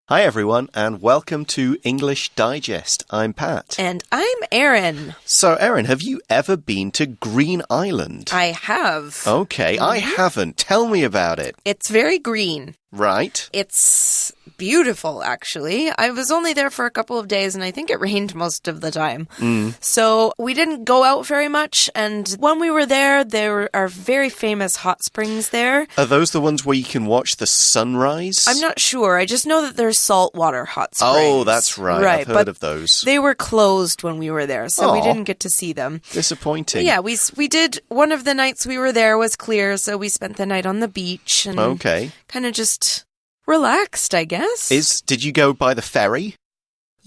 Hi everyone, and welcome to English Digest. I'm Pat. And I'm Erin. So, Erin, have you ever been to Green Island? I have. Okay, I haven't. Tell me about it. It's very green. Right. It's beautiful, actually. I was only there for a couple of days, and I think it rained most of the time. So we didn't go out very much, and when we were there are very famous hot springs there. Are those the ones where you can watch the sunrise? I'm not sure. I just know that there's saltwater hot springs. Oh, that's right. I've heard of those. They were closed when we were there, so we didn't get to see them. Disappointing. Yeah, we did. One of the nights we were there was clear, so we spent the night on the beach and kind of just relaxed, I guess. Did you go by the ferry?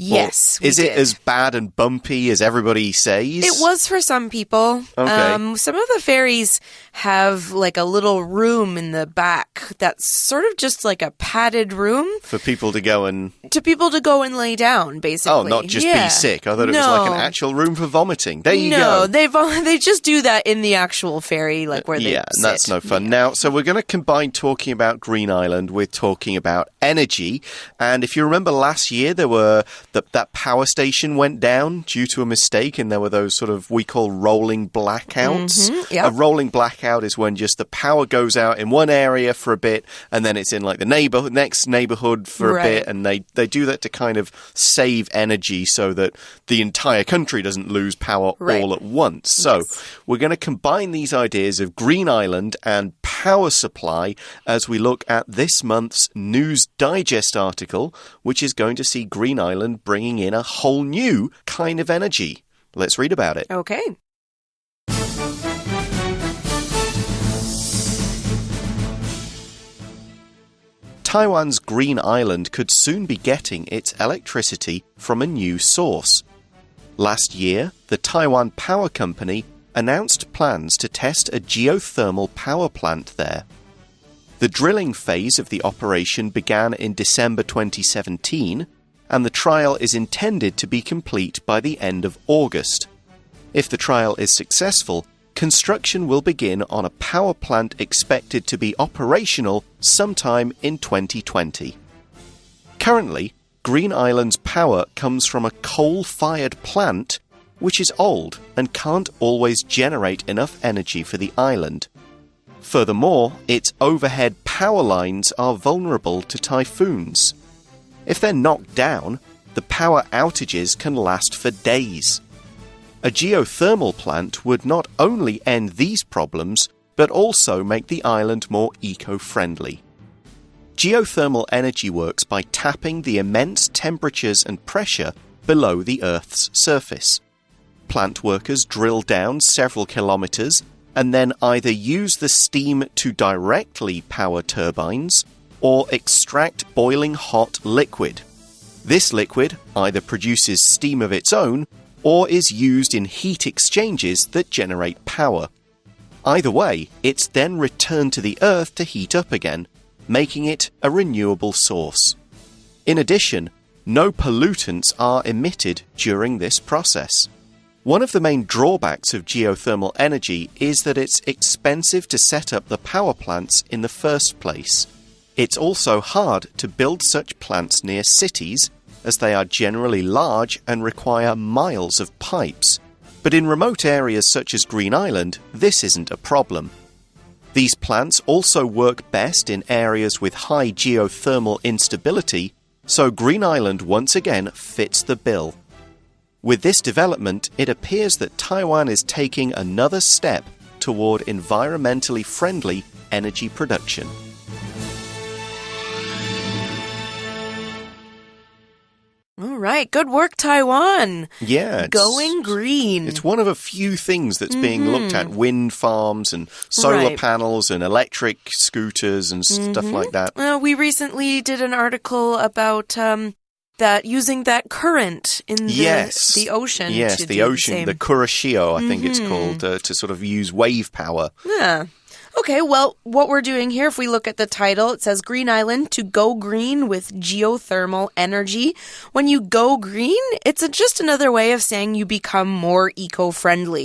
Yes, we did. Is it as bad and bumpy as everybody says? It was for some people. Okay. Some of the ferries have like a little room in the back that's sort of just like a padded room. For people to go and... To people to go and lay down, basically. Oh, not just be sick. I thought it was like an actual room for vomiting. There you go. No, they just do that in the actual ferry, like where they sit. Yeah, that's no fun. Now, so we're going to combine talking about Green Island with talking about energy. And if you remember last year, there were... That power station went down due to a mistake, and there were those sort of, we call rolling blackouts. A rolling blackout is when just the power goes out in one area for a bit, and then it's in like the next neighborhood for a bit, and they do that to kind of save energy so that the entire country doesn't lose power all at once. So we're going to combine these ideas of Green Island and power supply as we look at this month's News Digest article, which is going to see Green Island bringing in a whole new kind of energy. Let's read about it. Okay. Taiwan's Green Island could soon be getting its electricity from a new source. Last year, the Taiwan Power Company announced plans to test a geothermal power plant there. The drilling phase of the operation began in December 2017, and the trial is intended to be complete by the end of August. If the trial is successful, construction will begin on a power plant expected to be operational sometime in 2020. Currently, Green Island's power comes from a coal-fired plant, which is old and can't always generate enough energy for the island. Furthermore, its overhead power lines are vulnerable to typhoons. If they're knocked down, the power outages can last for days. A geothermal plant would not only end these problems, but also make the island more eco-friendly. Geothermal energy works by tapping the immense temperatures and pressure below the Earth's surface. Plant workers drill down several kilometers and then either use the steam to directly power turbines or extract boiling hot liquid. This liquid either produces steam of its own or is used in heat exchanges that generate power. Either way, it's then returned to the Earth to heat up again, making it a renewable source. In addition, no pollutants are emitted during this process. One of the main drawbacks of geothermal energy is that it's expensive to set up the power plants in the first place. It's also hard to build such plants near cities, as they are generally large and require miles of pipes. But in remote areas such as Green Island, this isn't a problem. These plants also work best in areas with high geothermal instability, so Green Island once again fits the bill. With this development, it appears that Taiwan is taking another step toward environmentally friendly energy production. All right. Good work, Taiwan. Yeah. Going green. It's one of a few things that's being looked at. Wind farms and solar panels and electric scooters and stuff like that. We recently did an article about that using that current in the ocean. Yes, the ocean, the Kurashio, I think it's called, to sort of use wave power. Yeah. Okay, well, what we're doing here, if we look at the title, it says Green Island to go green with geothermal energy. When you go green, it's just another way of saying you become more eco-friendly.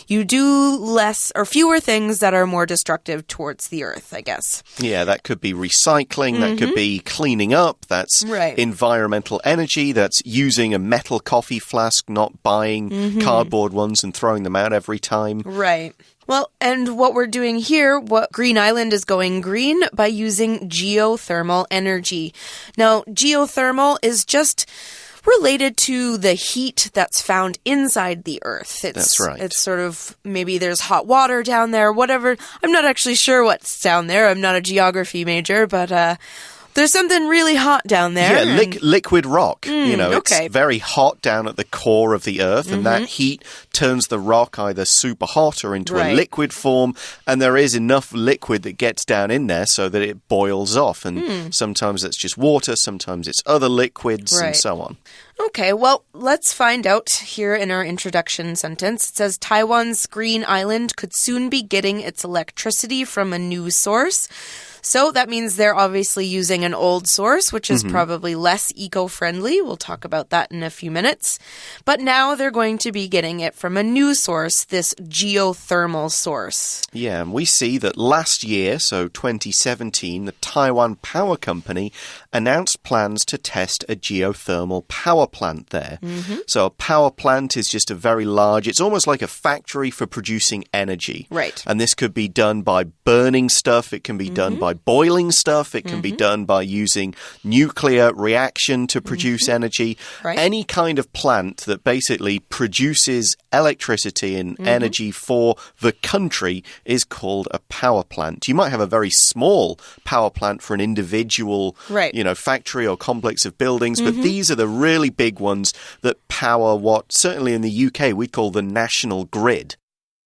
You do less or fewer things that are more destructive towards the earth, I guess. Yeah, that could be recycling, that could be cleaning up, that's environmental energy, that's using a metal coffee flask, not buying cardboard ones and throwing them out every time. Right. Well, and what we're doing here, what Green Island is going green by using geothermal energy. Now, geothermal is just related to the heat that's found inside the earth. That's right. It's sort of, maybe there's hot water down there, whatever. I'm not actually sure what's down there. I'm not a geography major, but there's something really hot down there. Yeah, liquid rock. It's very hot down at the core of the earth, and that heat turns the rock either super hot or into a liquid form, and there is enough liquid that gets down in there so that it boils off, and sometimes it's just water, sometimes it's other liquids, and so on. Okay, well, let's find out here in our introduction sentence. It says, Taiwan's Green Island could soon be getting its electricity from a new source. So that means they're obviously using an old source, which is probably less eco-friendly. We'll talk about that in a few minutes. But now they're going to be getting it from a new source, this geothermal source. Yeah, and we see that last year, so 2017, the Taiwan Power Company announced plans to test a geothermal power plant there. So a power plant is just a very large, it's almost like a factory for producing energy. Right. And this could be done by burning stuff, it can be done by boiling stuff, it can be done by using nuclear reaction to produce energy. Any kind of plant that basically produces electricity and energy for the country is called a power plant. You might have a very small power plant for an individual factory or complex of buildings, but these are the really big ones that power what, certainly in the UK, we'd call the national grid.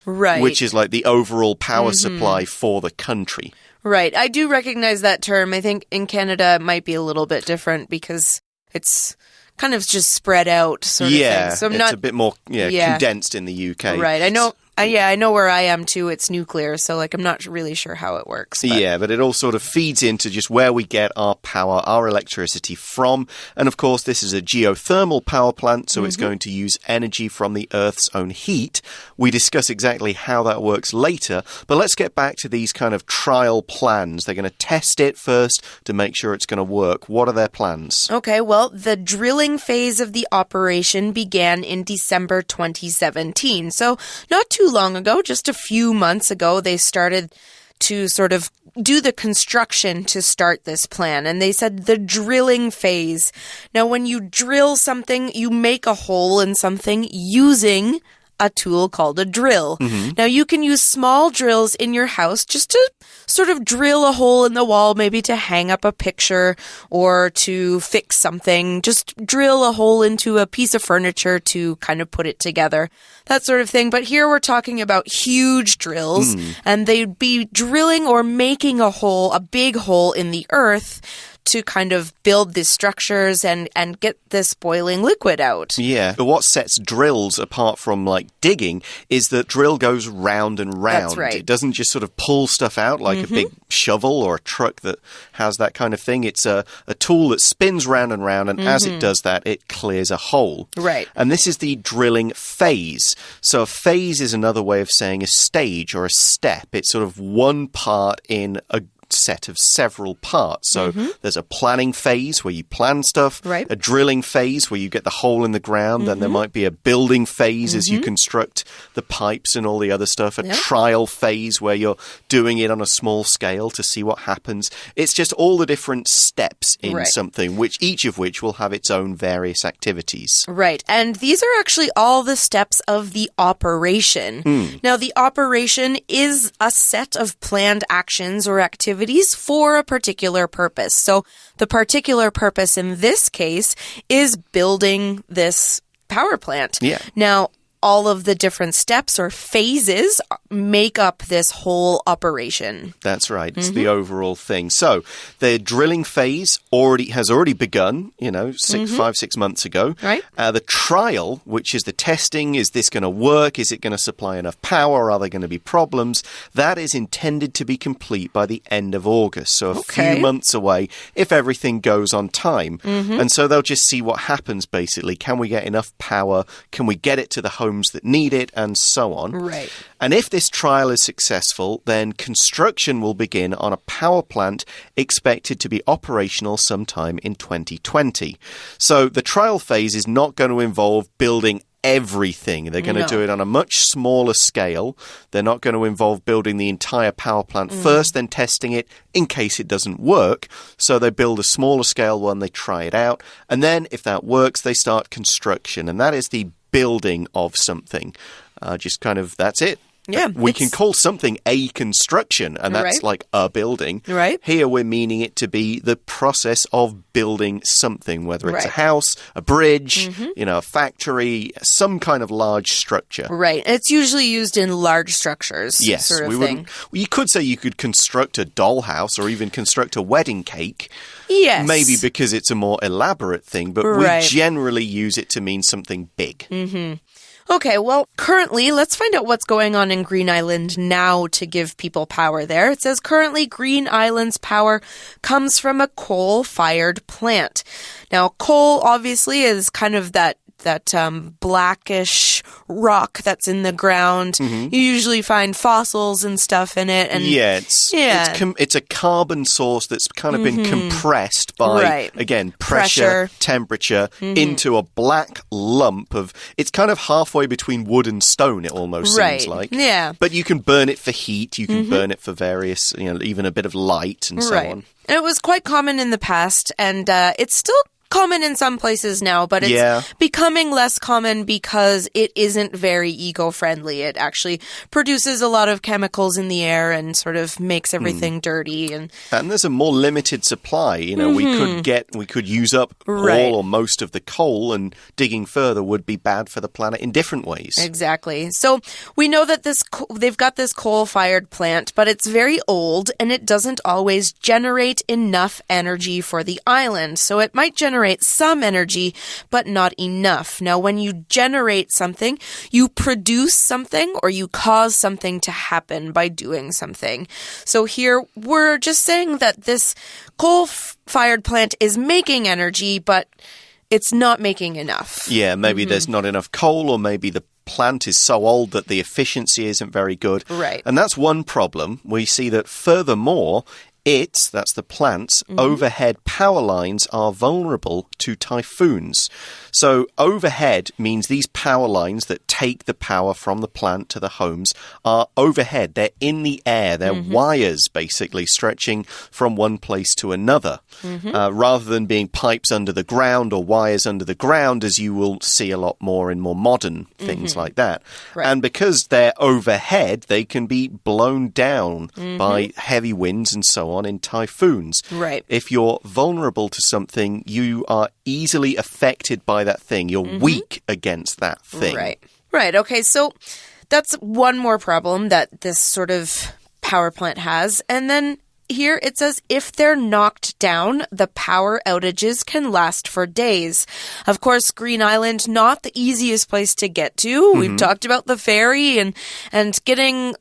Right. Which is like the overall power supply for the country. Right. I do recognize that term. I think in Canada it might be a little bit different because it's kind of just spread out sort of thing. So it's a bit more condensed in the UK. Right. I know. I know where I am too. It's nuclear, so I'm not really sure how it works. But. Yeah, but it all sort of feeds into just where we get our power, our electricity from. And of course, this is a geothermal power plant, so it's going to use energy from the Earth's own heat. We discuss exactly how that works later, but let's get back to these kind of trial plans. They're going to test it first to make sure it's going to work. What are their plans? Okay, well, the drilling phase of the operation began in December 2017, so not too long ago, just a few months ago, they started to sort of do the construction to start this plan. And they said the drilling phase. Now, when you drill something, you make a hole in something using a tool called a drill. Now, you can use small drills in your house just to sort of drill a hole in the wall, maybe to hang up a picture or to fix something. Just drill a hole into a piece of furniture to kind of put it together, that sort of thing. But here we're talking about huge drills, and they'd be drilling or making a hole, a big hole in the earth to kind of build these structures and get this boiling liquid out. Yeah, but what sets drills apart from like digging is that drill goes round and round. That's right. It doesn't just sort of pull stuff out like a big shovel or a truck that has that kind of thing. It's a tool that spins round and round, and as it does that, it clears a hole. Right. And this is the drilling phase. So a phase is another way of saying a stage or a step. It's sort of one part in a set of several parts. So there's a planning phase where you plan stuff, a drilling phase where you get the hole in the ground, then there might be a building phase as you construct the pipes and all the other stuff, a trial phase where you're doing it on a small scale to see what happens. It's just all the different steps in something, each of which will have its own various activities. Right. And these are actually all the steps of the operation. Now, the operation is a set of planned actions or activities for a particular purpose. So the particular purpose in this case is building this power plant. Yeah. Now, all of the different steps or phases make up this whole operation. That's right. It's the overall thing. So the drilling phase has already begun, 5-6 months ago. Right. The trial, which is the testing, is this going to work? Is it going to supply enough power? Are there going to be problems? That is intended to be complete by the end of August. So a few months away if everything goes on time. And so they'll just see what happens, basically. Can we get enough power? Can we get it to the homes that need it? And so on. Right. And if this trial is successful, then construction will begin on a power plant expected to be operational sometime in 2020. So the trial phase is not going to involve building everything. They're going to do it on a much smaller scale. They're not going to involve building the entire power plant first, then testing it in case it doesn't work. So they build a smaller scale one, they try it out, and then if that works, they start construction. And that is the building of something. That's it. Yeah, we can call something a construction, and that's like a building. Right. Here we're meaning it to be the process of building something, whether it's a house, a bridge, a factory, some kind of large structure. Right. It's usually used in large structures. Yes. Sort of thing. You could say you could construct a dollhouse or even construct a wedding cake. Yes. Maybe because it's a more elaborate thing, but we generally use it to mean something big. Okay, well, currently, let's find out what's going on in Green Island now to give people power there. It says currently Green Island's power comes from a coal-fired plant. Now, coal obviously is kind of that blackish rock that's in the ground. You usually find fossils and stuff in it. And it's a carbon source that's kind of been compressed by, again, pressure. Temperature, into a black lump of... It's kind of halfway between wood and stone, it almost seems like. Yeah. But you can burn it for heat. You can burn it for various, even a bit of light and so on. And it was quite common in the past, and it's still common in some places now, but it's becoming less common because it isn't very eco-friendly. It actually produces a lot of chemicals in the air and sort of makes everything dirty. And there's a more limited supply. We could use up all or most of the coal, and digging further would be bad for the planet in different ways. Exactly. So we know that they've got this coal-fired plant, but it's very old and it doesn't always generate enough energy for the island. So it might generate some energy, but not enough. Now, when you generate something, you produce something or you cause something to happen by doing something. So here, we're just saying that this coal-fired plant is making energy, but it's not making enough. Yeah, maybe there's not enough coal, or maybe the plant is so old that the efficiency isn't very good. Right. And that's one problem. We see that furthermore, that's the plant's overhead power lines are vulnerable to typhoons. So overhead means these power lines that take the power from the plant to the homes are overhead. They're in the air. They're wires, basically, stretching from one place to another. Rather than being pipes under the ground or wires under the ground, as you will see a lot more in more modern things like that. Right. And because they're overhead, they can be blown down by heavy winds and so on in typhoons. Right. If you're vulnerable to something, you are easily affected by that thing. You're weak against that thing. Right. Okay, so that's one more problem that this sort of power plant has. And then here it says if they're knocked down, the power outages can last for days. Of course, Green Island, not the easiest place to get to. We've talked about the ferry and getting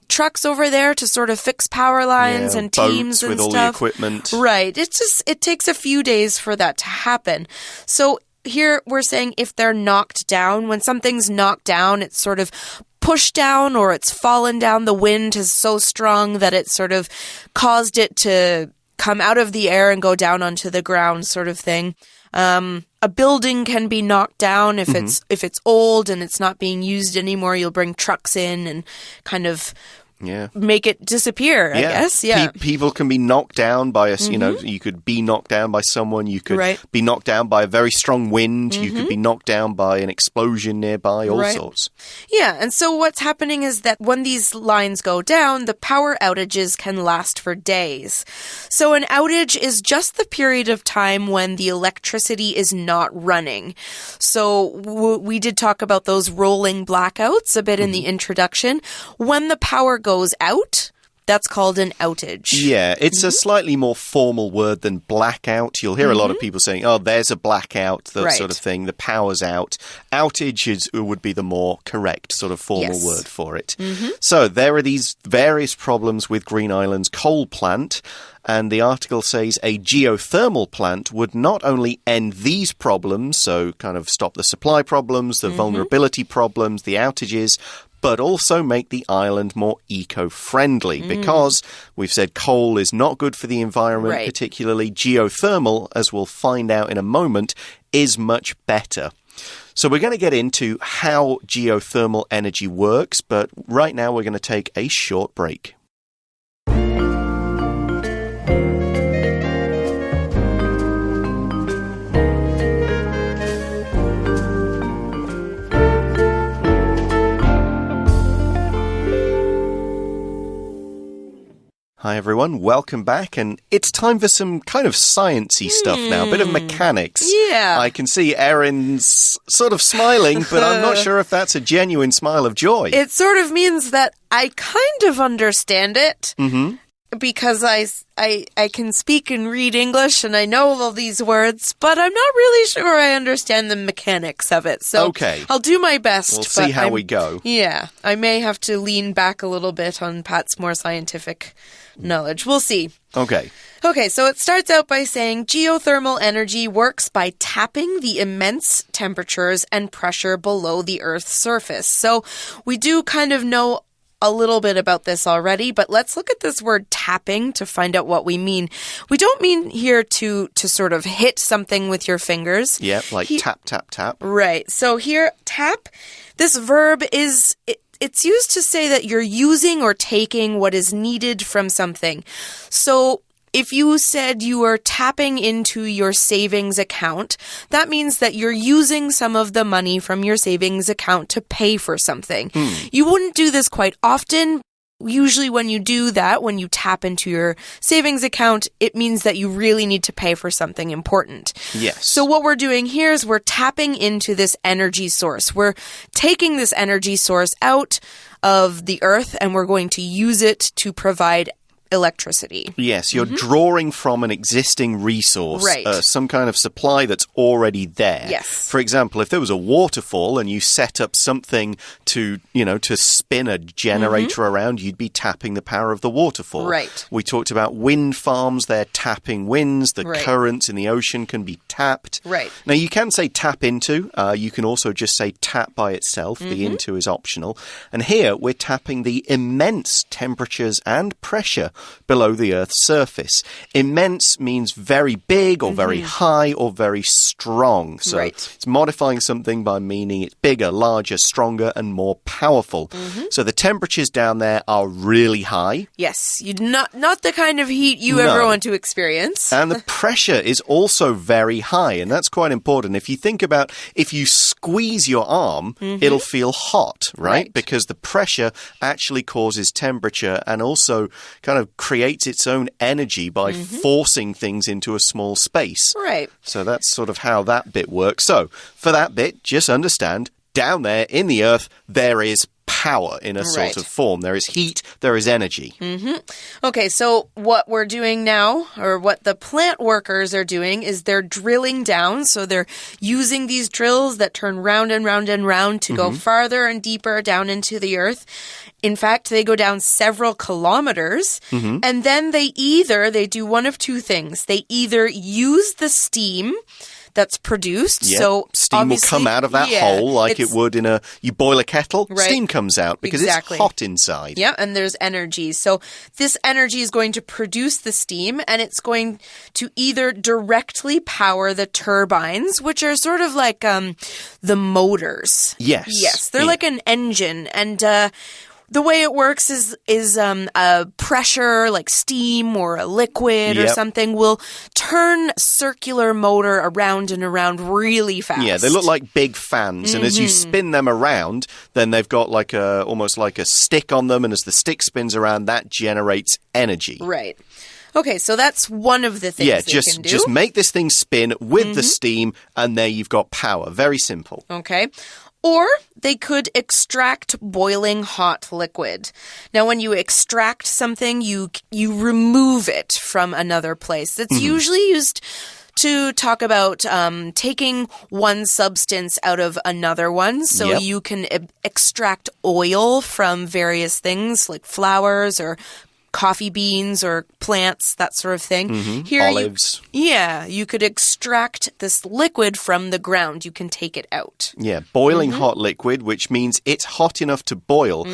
trucks over there to sort of fix power lines and teams and with stuff. All the equipment. Right. It takes a few days for that to happen. So here we're saying if they're knocked down, when something's knocked down, it's sort of pushed down or it's fallen down. The wind is so strong that it sort of caused it to come out of the air and go down onto the ground, sort of thing. A building can be knocked down if it's old and it's not being used anymore. You'll bring trucks in and kind of make it disappear, I guess. Yeah. People can be knocked down by you could be knocked down by someone. You could be knocked down by a very strong wind. You could be knocked down by an explosion nearby, all sorts. Yeah, and so what's happening is that when these lines go down, the power outages can last for days. So an outage is just the period of time when the electricity is not running. So we did talk about those rolling blackouts a bit in the introduction. When the power goes out, that's called an outage. Yeah, it's a slightly more formal word than blackout. You'll hear a lot of people saying, oh, there's a blackout, that sort of thing. The power's out. Outage would be the more correct sort of formal word for it. So there are these various problems with Green Island's coal plant. And the article says a geothermal plant would not only end these problems, so kind of stop the supply problems, the vulnerability problems, the outages, but also make the island more eco-friendly because we've said coal is not good for the environment, particularly geothermal, as we'll find out in a moment, is much better. So we're going to get into how geothermal energy works, but right now we're going to take a short break. Hi everyone, welcome back, and it's time for some kind of sciencey stuff now, a bit of mechanics. Yeah. I can see Erin's sort of smiling, but I'm not sure if that's a genuine smile of joy. It sort of means that I kind of understand it. Because I can speak and read English and I know all these words, but I'm not really sure I understand the mechanics of it. So I'll do my best. We'll see how we go. Yeah, I may have to lean back a little bit on Pat's more scientific knowledge. We'll see. Okay, so it starts out by saying geothermal energy works by tapping the immense temperatures and pressure below the Earth's surface. So we do kind of know a little bit about this already, but let's look at this word tapping to find out what we mean. We don't mean here to sort of hit something with your fingers. Yeah, like tap, tap, tap. Right. So here, tap, this verb is... It's used to say that you're using or taking what is needed from something. So if you said you were tapping into your savings account, that means that you're using some of the money from your savings account to pay for something. You wouldn't do this quite often. Usually when you do that, when you tap into your savings account, it means that you really need to pay for something important. Yes. So what we're doing here is we're tapping into this energy source. We're taking this energy source out of the earth and we're going to use it to provide electricity. Yes, you're drawing from an existing resource, some kind of supply that's already there. Yes. For example, if there was a waterfall and you set up something to spin a generator around, you'd be tapping the power of the waterfall. Right. We talked about wind farms, they're tapping winds, the currents in the ocean can be tapped. Right. Now, you can say tap into, you can also just say tap by itself, the into is optional. And here, we're tapping the immense temperatures and pressure below the Earth's surface. Immense means very big or very high or very strong. So it's modifying something by meaning it's bigger, larger, stronger, and more powerful. So the temperatures down there are really high. Yes, not the kind of heat you ever want to experience. And the pressure is also very high, and that's quite important. If you think about if you squeeze your arm, it'll feel hot, right? Because the pressure actually causes temperature and also kind of creates its own energy by forcing things into a small space. Right. So that's sort of how that bit works. So for that bit, just understand, down there in the earth, there is power in a sort of form. There is heat, there is energy. Okay, so what we're doing now, or what the plant workers are doing, is they're drilling down. So they're using these drills that turn round and round and round to go farther and deeper down into the earth. In fact, they go down several kilometers, and then they do one of two things. They either use the steam that's produced. Yeah. So steam will come out of that hole like it would you boil a kettle, steam comes out because it's hot inside. Yeah, and there's energy. So this energy is going to produce the steam, and it's going to either directly power the turbines, which are sort of like the motors. Yes. Yes, they're like an engine, and the way it works is a pressure, like steam or a liquid or something, will turn circular motor around and around really fast. Yeah, they look like big fans, and as you spin them around, then they've got like almost like a stick on them, and as the stick spins around, that generates energy. Right. Okay, so that's one of the things they can do. Just make this thing spin with the steam, and there you've got power. Very simple. Okay. Or they could extract boiling hot liquid. Now, when you extract something, you remove it from another place. It's usually used to talk about taking one substance out of another one. So you can extract oil from various things like flowers or coffee beans or plants, that sort of thing. Here, olives. You could extract this liquid from the ground. You can take it out. Yeah, boiling hot liquid, which means it's hot enough to boil.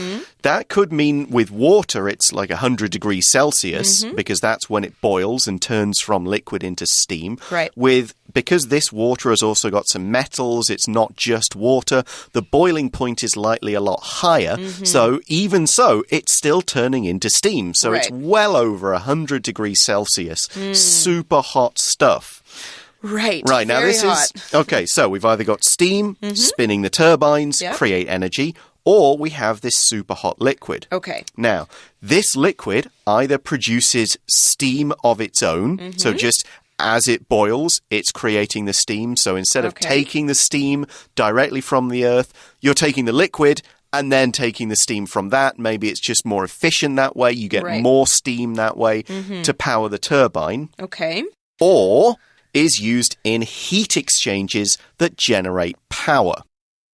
That could mean with water, it's like 100 degrees Celsius, because that's when it boils and turns from liquid into steam. Right. Because this water has also got some metals, it's not just water, the boiling point is likely a lot higher. So even so, it's still turning into steam. So it's well over 100 degrees Celsius. Super hot stuff. Right. Now Very this hot. is... Okay, so we've either got steam, spinning the turbines, create energy, or we have this super hot liquid. Okay. Now, this liquid either produces steam of its own, so just... As it boils, it's creating the steam. So instead of taking the steam directly from the earth, you're taking the liquid and then taking the steam from that. Maybe it's just more efficient that way. You get more steam that way to power the turbine. Okay. Or is used in heat exchanges that generate power.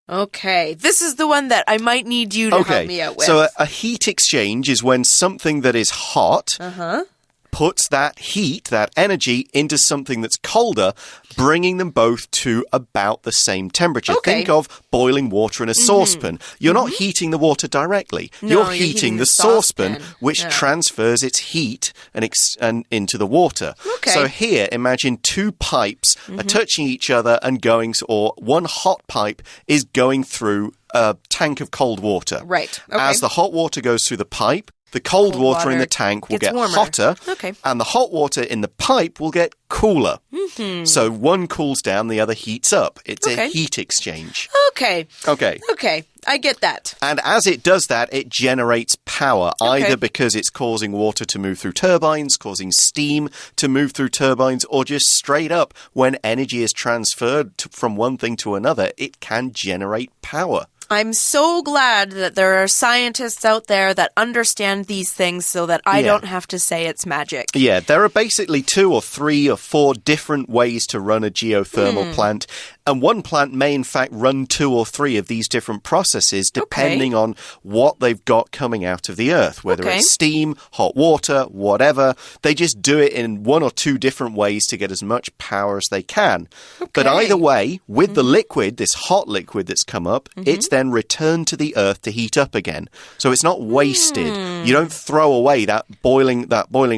Okay, this is the one that I might need you to help me out with. So a heat exchange is when something that is hot... puts that heat, that energy, into something that's colder, bringing them both to about the same temperature. Think of boiling water in a saucepan. You're not heating the water directly. No, you're heating the saucepan, which transfers its heat and into the water. So here, imagine two pipes are touching each other and going, or one hot pipe is going through a tank of cold water. Right. As the hot water goes through the pipe, the cold water in the tank will get hotter, and the hot water in the pipe will get cooler. So one cools down, the other heats up. It's a heat exchange. Okay, I get that. And as it does that, it generates power, either because it's causing water to move through turbines, causing steam to move through turbines, or just straight up, when energy is transferred from one thing to another, it can generate power. I'm so glad that there are scientists out there that understand these things so that I don't have to say it's magic. Yeah, there are basically 2 or 3 or 4 different ways to run a geothermal plant. And one plant may, in fact, run 2 or 3 of these different processes depending on what they've got coming out of the earth, whether it's steam, hot water, whatever. They just do it in 1 or 2 different ways to get as much power as they can. But either way, with the liquid, this hot liquid that's come up, it's then returned to the earth to heat up again. So it's not wasted. You don't throw away that boiling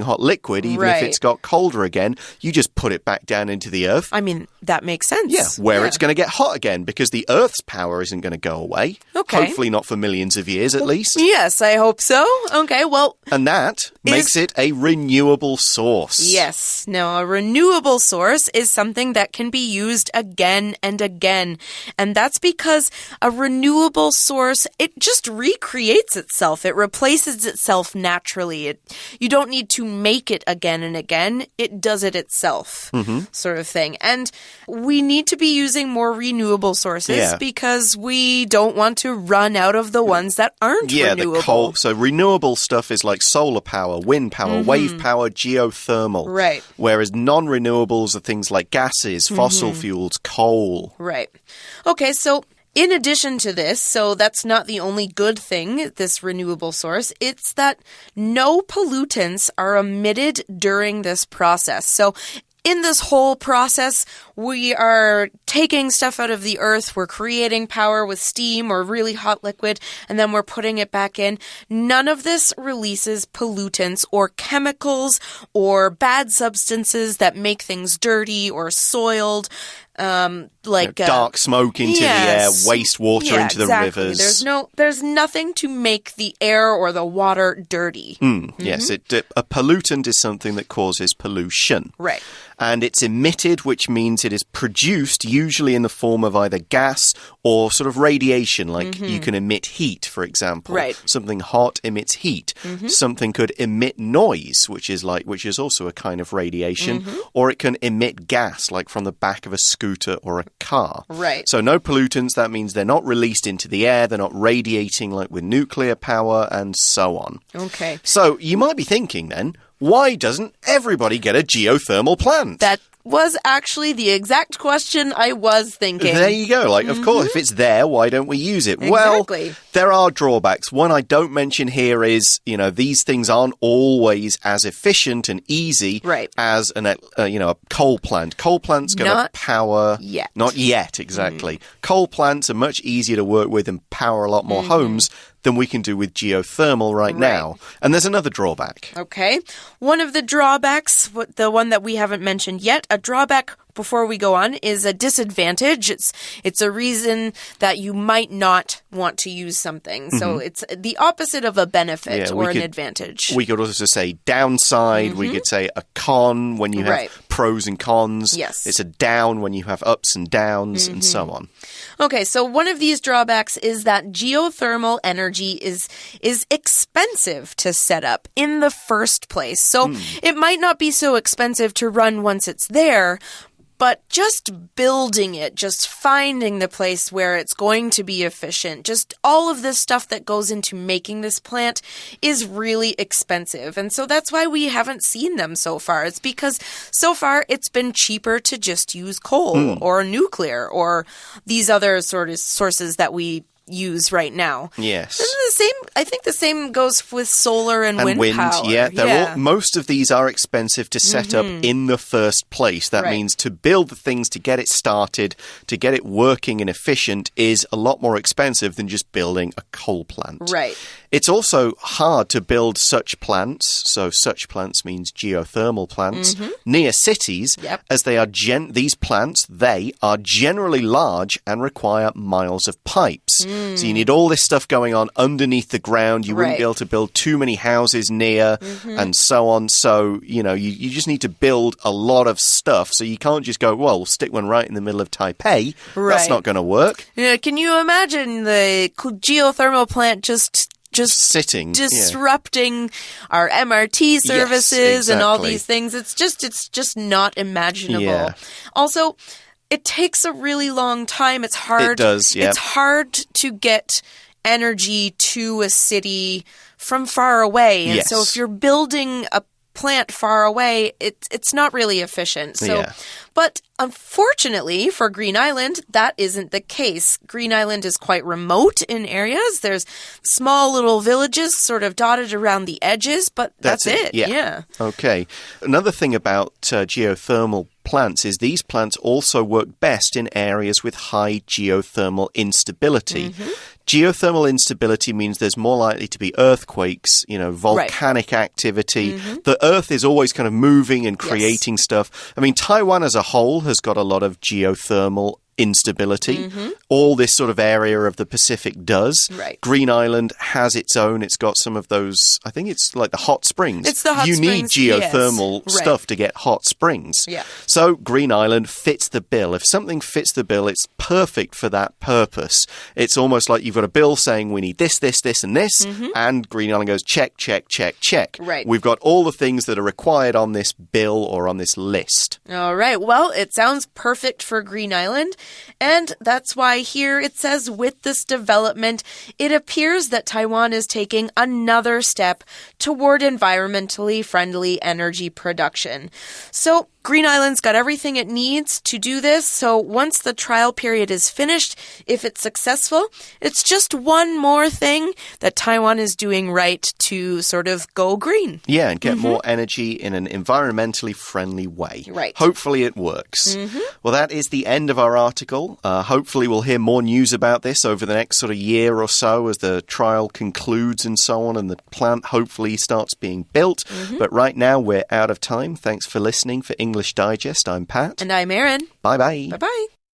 hot liquid, even if it's got colder again. You just put it back down into the earth. I mean, that makes sense. Yeah, where it's going to get hot again, because the Earth's power isn't going to go away. Hopefully not for millions of years, at least. Yes, I hope so. Okay, well... And that makes it a renewable source. Yes. Now, a renewable source is something that can be used again and again. And that's because a renewable source, it just recreates itself. It replaces itself naturally. You don't need to make it again and again. It does it itself, sort of thing. And we need to be using more renewable sources because we don't want to run out of the ones that aren't renewable. The coal. So renewable stuff is like solar power, wind power, wave power, geothermal. Right. Whereas non-renewables are things like gases, fossil fuels, coal. Right. Okay, so... in addition to this, so that's not the only good thing, this renewable source, it's that no pollutants are emitted during this process. So in this whole process, we are taking stuff out of the earth, we're creating power with steam or really hot liquid, and then we're putting it back in. None of this releases pollutants or chemicals or bad substances that make things dirty or soiled. Like dark smoke into the air, wastewater into the rivers. There's nothing to make the air or the water dirty. Yes, a pollutant is something that causes pollution. Right. And it's emitted, which means it is produced usually in the form of either gas or sort of radiation, like you can emit heat, for example. Right. Something hot emits heat. Something could emit noise, which is also a kind of radiation, or it can emit gas, like from the back of a scooter or a car. Right. So no pollutants, that means they're not released into the air, they're not radiating like with nuclear power, and so on. Okay. So you might be thinking then, why doesn't everybody get a geothermal plant? That was actually the exact question I was thinking. There you go. Like, of course, if it's there, why don't we use it? Exactly. Well, there are drawbacks. One I don't mention here is, these things aren't always as efficient and easy as a coal plant. Coal plant's going to power... yet. Not yet, exactly. Coal plants are much easier to work with and power a lot more homes than we can do with geothermal right now. And there's another drawback. Okay. One of the drawbacks, the one that we haven't mentioned yet, a drawback before we go on is a disadvantage. It's a reason that you might not want to use something. So it's the opposite of a benefit or an advantage. We could also say downside. We could say a con when you have pros and cons. Yes. It's a down when you have ups and downs and so on. Okay, so one of these drawbacks is that geothermal energy is expensive to set up in the first place. So it might not be so expensive to run once it's there, but just building it, just finding the place where it's going to be efficient, just all of this stuff that goes into making this plant is really expensive. And so that's why we haven't seen them so far. It's because so far it's been cheaper to just use coal or nuclear or these other sort of sources that we use right now. Yes. I think the same goes with solar and wind power. Yeah, most of these are expensive to set up in the first place. That means to build the things, to get it started, to get it working and efficient is a lot more expensive than just building a coal plant. Right. It's also hard to build such plants, so such plants means geothermal plants, near cities, as they are these plants, they are generally large and require miles of pipes. So you need all this stuff going on underneath the ground. You wouldn't be able to build too many houses near and so on. So, you just need to build a lot of stuff. So you can't just go, well, we'll stick one right in the middle of Taipei. That's not going to work. Yeah, can you imagine the geothermal plant just sitting, disrupting our MRT services and all these things? It's just not imaginable. Yeah. Also, it takes a really long time. It's hard. It does, It's hard to get energy to a city from far away. And so if you're building a plant far away, it's not really efficient. So, but unfortunately for Green Island, that isn't the case. Green Island is quite remote in areas. There's small little villages sort of dotted around the edges, but that's it. Yeah. Okay. Another thing about geothermal plants is these plants also work best in areas with high geothermal instability. Geothermal instability means there's more likely to be earthquakes, volcanic activity. The earth is always kind of moving and creating stuff. I mean, Taiwan as a whole has got a lot of geothermal instability. All this sort of area of the Pacific does. Green Island has its own. It's got some of those, I think it's like the hot springs. It's the hot springs. You need geothermal stuff to get hot springs. So Green Island fits the bill. If something fits the bill, it's perfect for that purpose. It's almost like you've got a bill saying we need this, this, this, and this. And Green Island goes check, check, check, check. We've got all the things that are required on this bill or on this list. All right. Well, it sounds perfect for Green Island. And that's why here it says with this development, it appears that Taiwan is taking another step toward environmentally friendly energy production. So Green Island's got everything it needs to do this. So once the trial period is finished, if it's successful, it's just one more thing that Taiwan is doing right to sort of go green. Yeah, and get more energy in an environmentally friendly way. Right. Hopefully it works. Well, that is the end of our article. Hopefully we'll hear more news about this over the next sort of year or so as the trial concludes and so on, and the plant hopefully starts being built. But right now we're out of time. Thanks for listening. For English Digest, I'm Pat. And I'm Erin. Bye-bye. Bye-bye.